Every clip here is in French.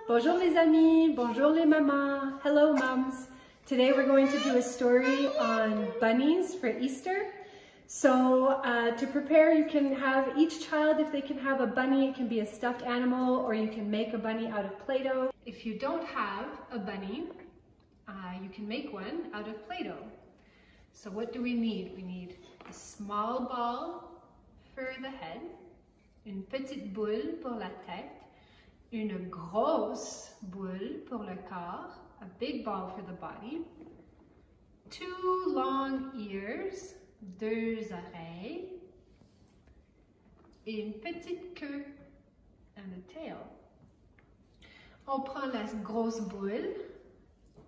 Bonjour les amis, bonjour les mamans, hello moms. Today we're going to do a story on bunnies for Easter. So to prepare, you can have each child, if they can have a bunny, it can be a stuffed animal or you can make a bunny out of Play-Doh. If you don't have a bunny, you can make one out of Play-Doh. So what do we need? We need a small ball for the head, une petite boule pour la tête, une grosse boule pour le corps, a big ball for the body, two long ears, deux oreilles, et une petite queue, and a tail. On prend la grosse boule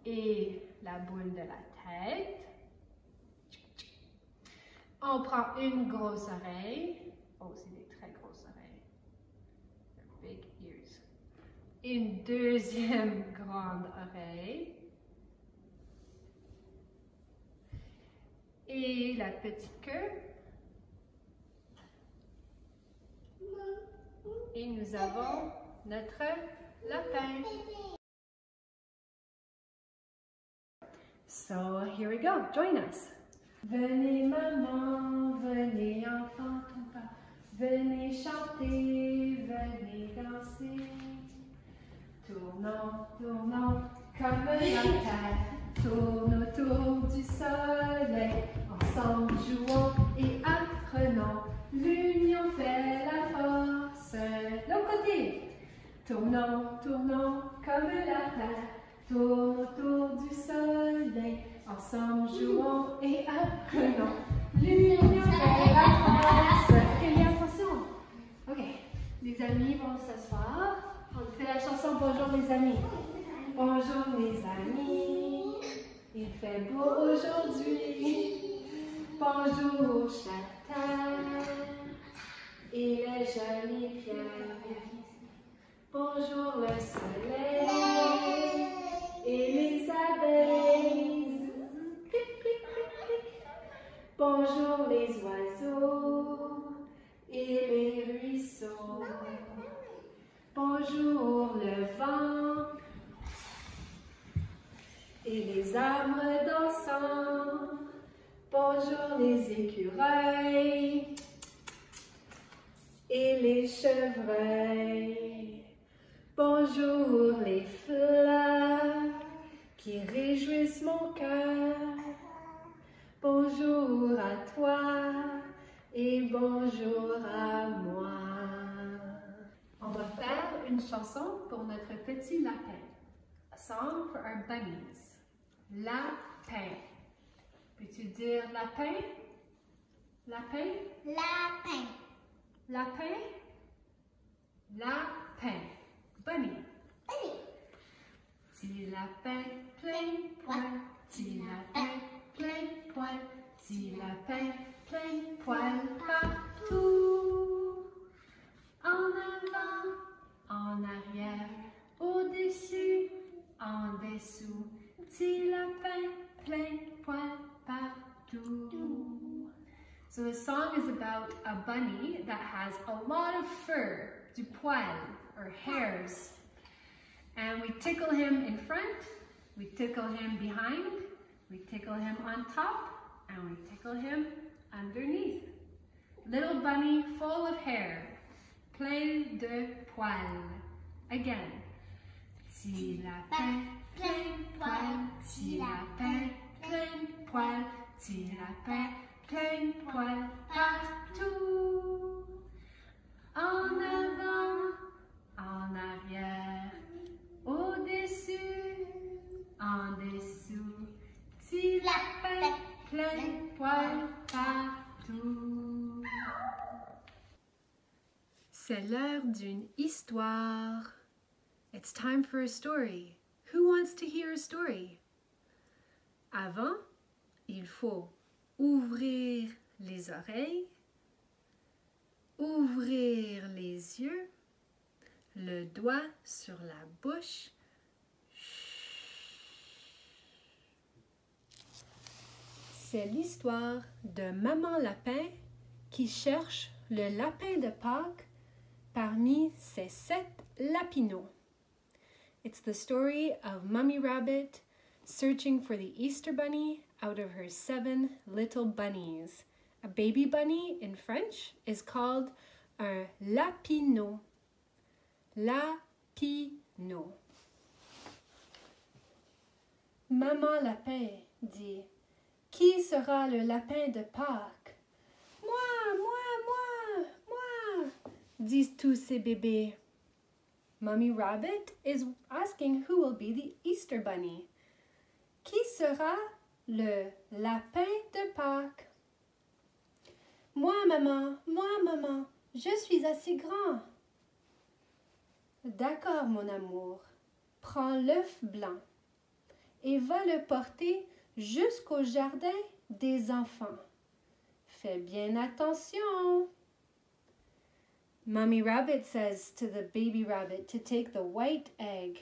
et la boule de la tête. On prend une grosse oreille. Oh, c'est des très grosses oreilles. Big ears. Une deuxième grande oreille. Et la petite queue. Et nous avons notre lapin. So here we go. Join us. Venez maman, venez enfant tout bas, venez chanter, venez danser. Tournons, tournons comme la terre, tourne autour du soleil. Ensemble jouons et apprenons, l'union fait la force. L'autre côté. Tournons, tournons comme la terre, tourne autour du soleil. Ensemble jouons et apprenons, l'union fait la force. Et attention. Ok, les amis vont s'asseoir. On fait la chanson Bonjour les amis. Bonjour les amis, il fait beau aujourd'hui. Bonjour chaque terre et les jolies pierres. Bonjour le soleil et les abeilles. Bonjour les oiseaux et les ruisseaux. Bonjour le vent et les arbres dansants. Bonjour les écureuils et les chevreuils. Bonjour les fleurs qui réjouissent mon cœur. Bonjour à toi et bonjour à moi. On va faire une chanson pour notre petit lapin. A song for our bunnies. Lapin. Peux-tu dire lapin? Lapin? Lapin. Lapin? Lapin. Bunny. Bunny. Petit lapin plein de poils. Petit lapin plein de poils. Petit lapin plein de poils partout. En avant, en arrière, au-dessus, en dessous. Petit lapin plein de poils partout. So the song is about a bunny that has a lot of fur, du poil, or hairs. And we tickle him in front, we tickle him behind, we tickle him on top, and we tickle him underneath. Little bunny full of hair, plein de poils. Again. Petit lapin, plein de poils, petit lapin, plein de poils, petit lapin, plein de poils partout. En avant, en arrière, au-dessus, en dessous, petit lapin, plein de poils partout. C'est l'heure d'une histoire. It's time for a story. Who wants to hear a story? Avant, il faut ouvrir les oreilles, ouvrir les yeux, le doigt sur la bouche. C'est l'histoire de Maman Lapin qui cherche le lapin de Pâques parmi ses 7 lapinaux. It's the story of Mummy Rabbit searching for the Easter Bunny out of her 7 little bunnies. A baby bunny in French is called un lapinot. Lapinot. Maman Lapin dit: Qui sera le lapin de Pâques? Moi, moi, moi, moi, disent tous ces bébés. Mummy Rabbit is asking who will be the Easter Bunny. Qui sera le lapin de Pâques? Moi, maman, je suis assez grand. D'accord, mon amour, prends l'œuf blanc et va le porter jusqu'au jardin des enfants. Fais bien attention. Mummy Rabbit says to the baby rabbit to take the white egg.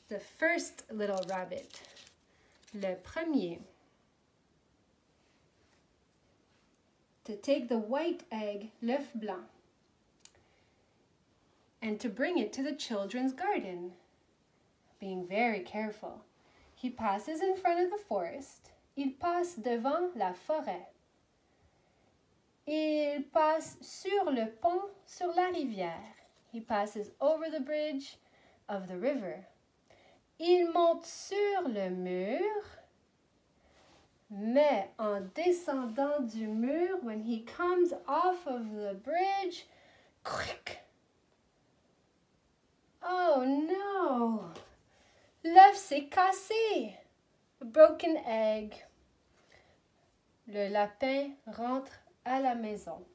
The first little rabbit, le premier. To take the white egg, l'œuf blanc, and to bring it to the children's garden. Being very careful. He passes in front of the forest. Il passe devant la forêt. Il passe sur le pont sur la rivière. He passes over the bridge of the river. Il monte sur le mur. Mais en descendant du mur, when he comes off of the bridge, quick! Oh no! L'œuf s'est cassé! A broken egg. Le lapin rentre à la maison.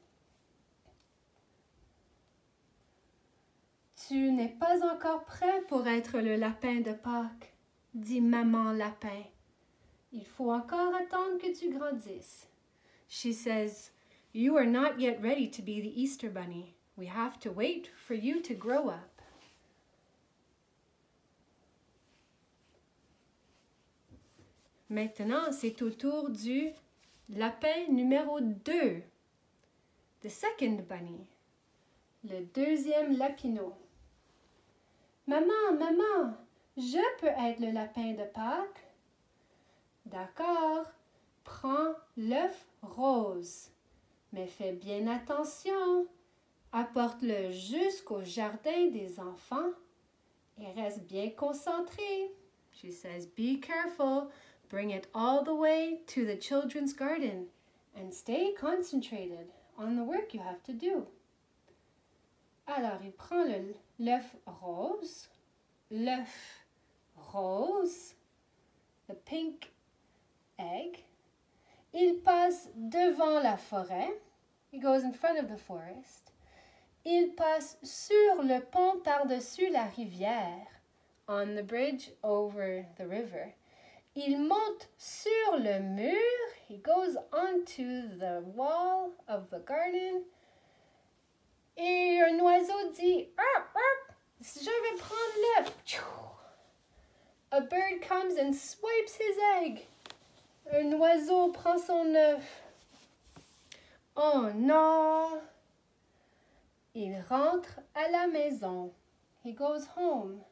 Tu n'es pas encore prêt pour être le lapin de Pâques, dit maman lapin. Il faut encore attendre que tu grandisses. She says, you are not yet ready to be the Easter Bunny. We have to wait for you to grow up. Maintenant, c'est au tour du lapin numéro 2. The second bunny. Le deuxième lapinot. Maman, je peux être le lapin de Pâques? D'accord, prends l'œuf rose, mais fais bien attention. Apporte-le jusqu'au jardin des enfants et reste bien concentré. She says, be careful. Bring it all the way to the children's garden and stay concentrated on the work you have to do. Alors, il prend l'œuf rose, the pink egg. Il passe devant la forêt. He goes in front of the forest. Il passe sur le pont par-dessus la rivière, on the bridge over the river. Il monte sur le mur. He goes onto the wall of the garden. Et un oiseau dit, je vais prendre l'œuf. A bird comes and swipes his egg. Un oiseau prend son œuf. Oh non! Il rentre à la maison. He goes home.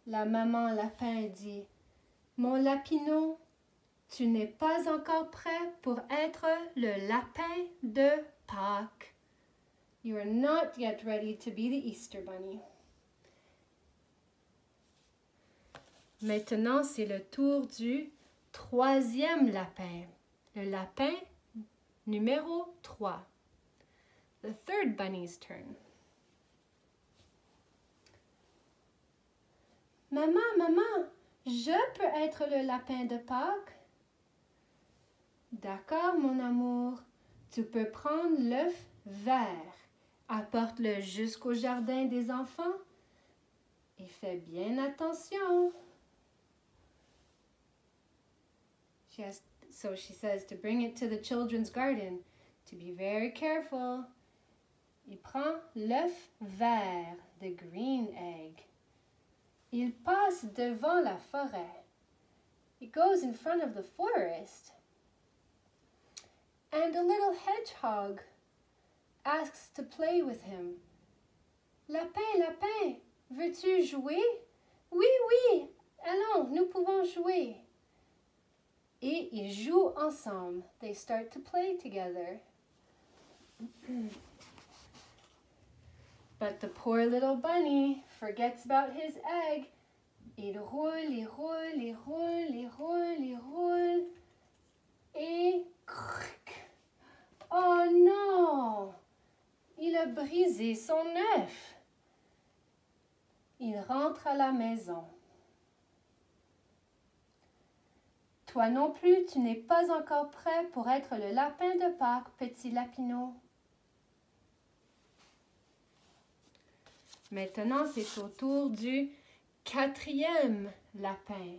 La maman lapin dit, mon lapinot, tu n'es pas encore prêt pour être le lapin de Pâques. You are not yet ready to be the Easter Bunny. Maintenant, c'est le tour du troisième lapin. Le lapin numéro 3. The third bunny's turn. Maman, je peux être le lapin de Pâques? D'accord, mon amour. Tu peux prendre l'œuf vert. Apporte-le jusqu'au jardin des enfants et fais bien attention. So she says to bring it to the children's garden, to be very careful. Il prend l'œuf vert, the green egg. Il passe devant la forêt. He goes in front of the forest. And a little hedgehog asks to play with him. Lapin, lapin, veux-tu jouer? Oui, oui, allons, nous pouvons jouer. Et ils jouent ensemble. They start to play together. But the poor little bunny forgets about his egg. Il roule, il roule, il roule, il roule, il roule. Et cric! Oh non! Il a brisé son œuf. Il rentre à la maison. Toi non plus, tu n'es pas encore prêt pour être le lapin de Pâques, petit lapineau. Maintenant, c'est au tour du 4e lapin,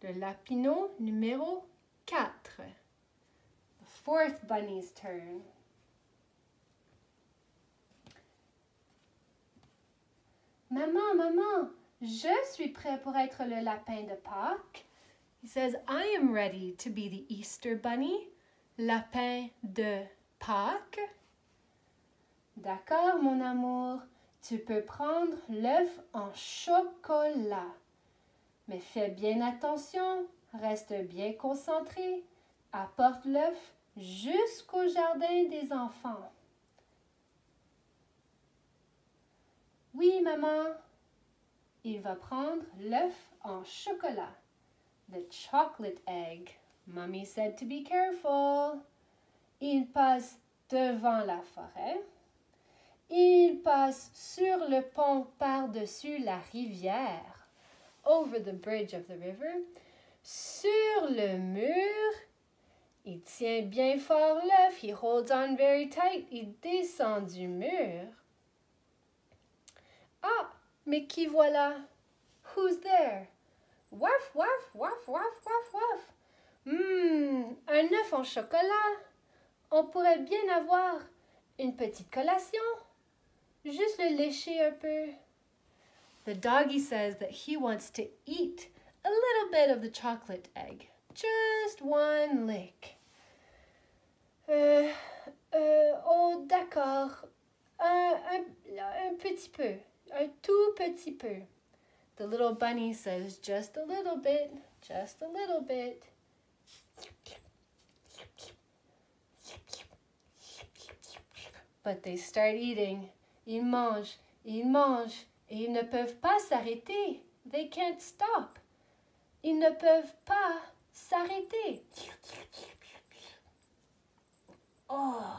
le lapineau numéro 4. The 4th bunny's turn. Maman, maman, je suis prêt pour être le lapin de Pâques. He says, I am ready to be the Easter bunny, lapin de Pâques. D'accord, mon amour, tu peux prendre l'œuf en chocolat. Mais fais bien attention, reste bien concentré. Apporte l'œuf jusqu'au jardin des enfants. Oui, maman. Il va prendre l'œuf en chocolat. The chocolate egg. Mommy said to be careful. Il passe devant la forêt. Il passe sur le pont par-dessus la rivière. Over the bridge of the river. Sur le mur. Il tient bien fort l'œuf. He holds on very tight. Il descend du mur. Ah, mais qui voilà? Who's there? Waf, waf, waf, waf, waf, waf. Un œuf en chocolat. On pourrait bien avoir une petite collation. Juste le lécher un peu. The doggy says that he wants to eat a little bit of the chocolate egg. Just one lick. Oh, d'accord. Un petit peu. Un tout petit peu. The little bunny says, just a little bit, just a little bit. But they start eating. Ils mangent, et ils ne peuvent pas s'arrêter. They can't stop. Ils ne peuvent pas s'arrêter. Oh,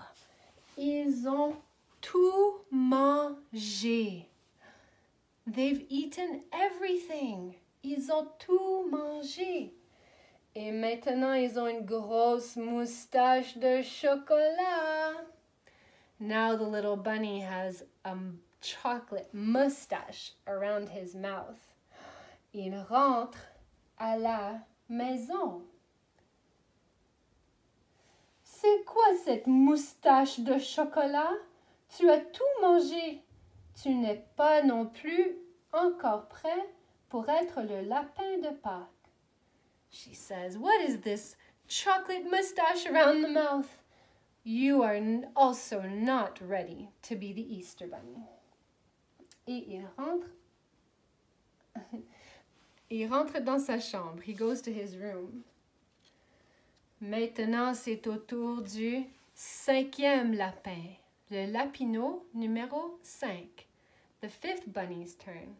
ils ont tout mangé. They've eaten everything. Ils ont tout mangé. Et maintenant, ils ont une grosse moustache de chocolat. Now the little bunny has a chocolate mustache around his mouth. Il rentre à la maison. C'est quoi cette moustache de chocolat? Tu as tout mangé. Tu n'es pas non plus encore prêt pour être le lapin de Pâques. She says, what is this chocolate mustache around the mouth? You are also not ready to be the Easter bunny. Et il rentre. Il rentre dans sa chambre. He goes to his room. Maintenant, c'est au tour du 5e lapin, le lapineau numéro 5. The 5th bunny's turn.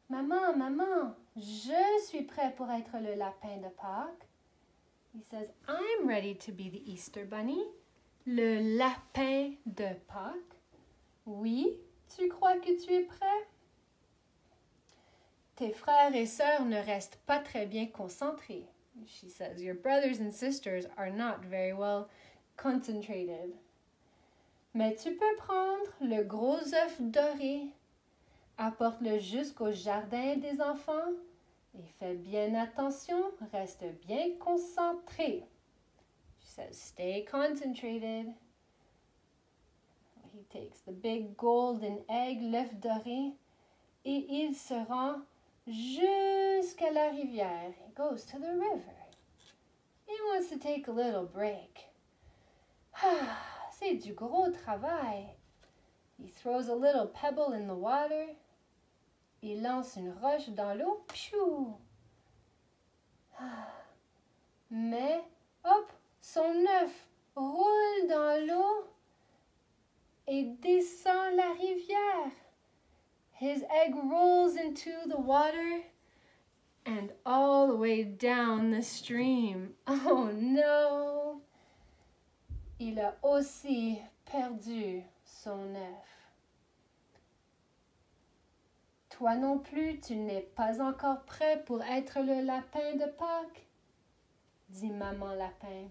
Maman, maman, je suis prêt pour être le lapin de Pâques. He says, I'm ready to be the Easter bunny, le lapin de Pâques. Oui, tu crois que tu es prêt? Tes frères et sœurs ne restent pas très bien concentrés. She says, your brothers and sisters are not very well concentrated. Mais tu peux prendre le gros œuf doré. Apporte-le jusqu'au jardin des enfants et fais bien attention, reste bien concentré. She says, stay concentrated. He takes the big golden egg, l'œuf doré, et il se rend jusqu'à la rivière. He goes to the river. He wants to take a little break. C'est du gros travail. He throws a little pebble in the water. Il lance une roche dans l'eau. Pshou! Mais, hop, son œuf roule dans l'eau et descend la rivière. His egg rolls into the water and all the way down the stream. Oh no! Il a aussi perdu son œuf. Toi non plus, tu n'es pas encore prêt pour être le lapin de Pâques, dit Maman Lapin.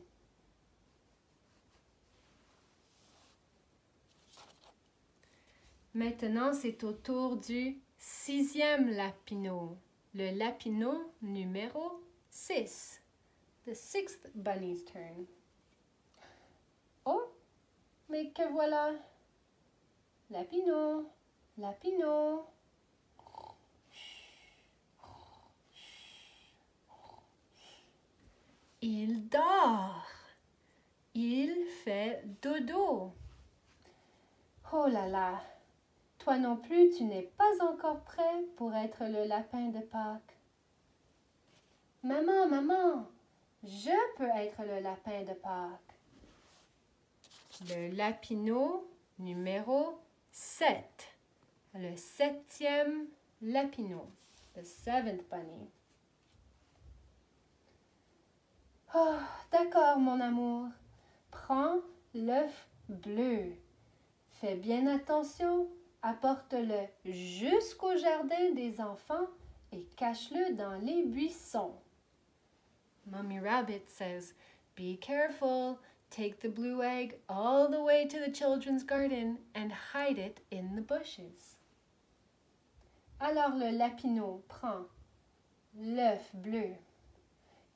Maintenant, c'est au tour du 6e lapinot, le lapinot numéro 6. The 6th bunny's turn. Oh, mais que voilà! Lapinot, lapinot. Il dort. Il fait dodo. Oh là là! Toi non plus, tu n'es pas encore prêt pour être le lapin de Pâques. Maman, maman, je peux être le lapin de Pâques. Le lapinot numéro 7. Le 7e lapinot. The 7th bunny. Oh, d'accord, mon amour. Prends l'œuf bleu. Fais bien attention. Apporte-le jusqu'au jardin des enfants et cache-le dans les buissons. Mommy Rabbit says, "Be careful. Take the blue egg all the way to the children's garden and hide it in the bushes." Alors le lapinot prend l'œuf bleu.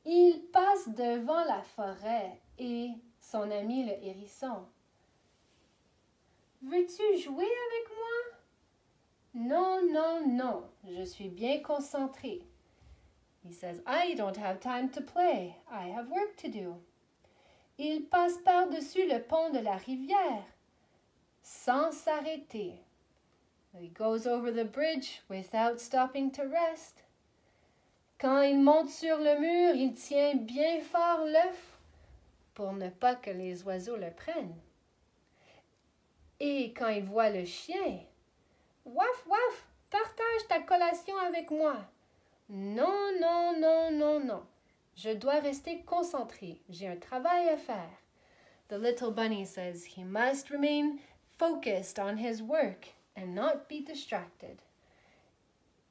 Il passe devant la forêt et son ami le hérisson. Veux-tu jouer avec moi? Non, non, non, je suis bien concentré. He says, I don't have time to play. I have work to do. Il passe par-dessus le pont de la rivière, sans s'arrêter. He goes over the bridge without stopping to rest. Quand il monte sur le mur, il tient bien fort l'œuf pour ne pas que les oiseaux le prennent. Et quand il voit le chien, « Waf, waf, partage ta collation avec moi. »« Non, non, non, non, non. Je dois rester concentré. J'ai un travail à faire. » The little bunny says he must remain focused on his work and not be distracted.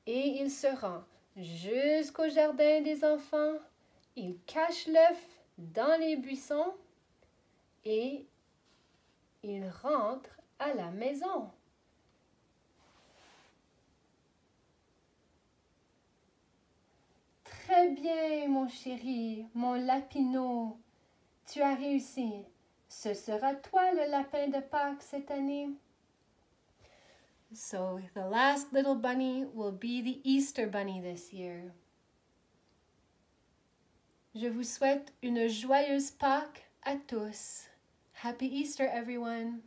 Et il se rend jusqu'au jardin des enfants. Il cache l'œuf dans les buissons et il rentre à la maison. Très bien, mon chéri, mon lapinot. Tu as réussi. Ce sera toi le lapin de Pâques cette année. So the last little bunny will be the Easter bunny this year. Je vous souhaite une joyeuse Pâques à tous. Happy Easter, everyone.